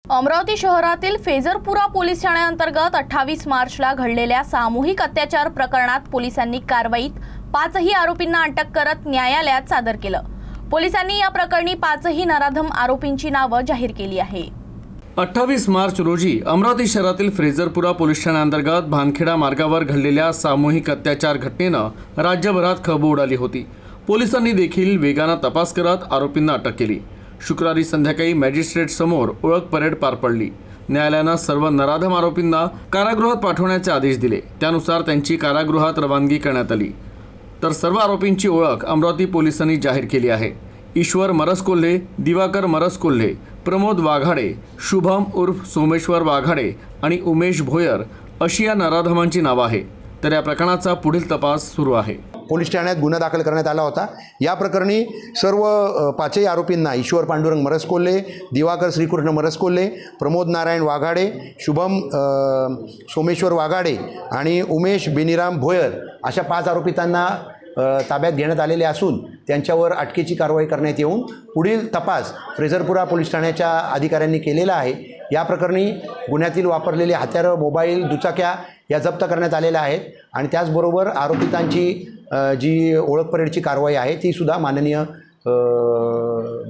अमरावती शहरातील फेजरपुरा पोलीस ठाण्याअंतर्गत 28 मार्चला घडलेल्या सामूहिक अत्याचार प्रकरणात पोलिसांनी कारवाईत 5ही आरोपींना अटक करत न्यायालयात सादर केलं। पोलिसांनी या प्रकरणी 5ही नराधम आरोपींची नावे जाहीर केली आहे। 28 मार्च रोजी अमरावती शहरातील फेजरपुरा पोलीस ठाण्याअंतर्गत भानखेडा मार्गावर घडलेल्या सामूहिक अत्याचार घटनेनं राज्यभरात खळबळ उडाली होती। पोलिसांनी देखील वेगाने तपास करत आरोपींना अटक केली। शुक्रवारी संध्याकाळी मॅजिस्ट्रेट समोर ओळख परेड पार पडली। न्यायालयाने सर्व नराधम आरोपींना कारागृहात पाठवण्याचे आदेश दिले। त्यानुसार त्यांची कारागृहात रवानगी करण्यात आली। तर सर्व आरोपींची ओळख अमरावती पोलिसांनी जाहीर केली आहे। ईश्वर मरसकोल्हे, दिवाकर मरसकोल्हे, प्रमोद वाघाडे, शुभम उर्फ सोमेश्वर वाघाडे आणि उमेश भोयर अशी या नराधमांची नावे आहे। तर या प्रकरणाचा पुढील तपास सुरू आहे। पोलीस ठाण्यात गुन्हा दाखल करण्यात आला होता। या प्रकरणी सर्व 5ही आरोपींना ईश्वर पांडुरंग मरसकोल्हे, दिवाकर श्रीकृष्ण मरसकोल्हे, प्रमोद नारायण वाघाडे, शुभम सोमेश्वर वाघाडे आणि उमेश बेनीराम भोयर अशा 5 आरोपितांना ताब्यात घेण्यात आलेले असून त्यांच्यावर अटकेची कारवाई करण्यात येऊन पुढील तपास फेजरपुरा पोलीस ठाण्याच्या अधिकाऱ्यांनी केलेला आहे। या प्रकरणी गुन्ह्यातील वापरलेले हत्यारं, मोबाईल, दुचाक्या या जप्त करण्यात आलेल्या आहेत आणि त्याचबरोबर आरोपितांची जी ओळख परेडची कारवाई आहे ती सुद्धा माननीय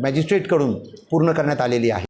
मॅजिस्ट्रेटकडून पूर्ण करण्यात आलेली आहे।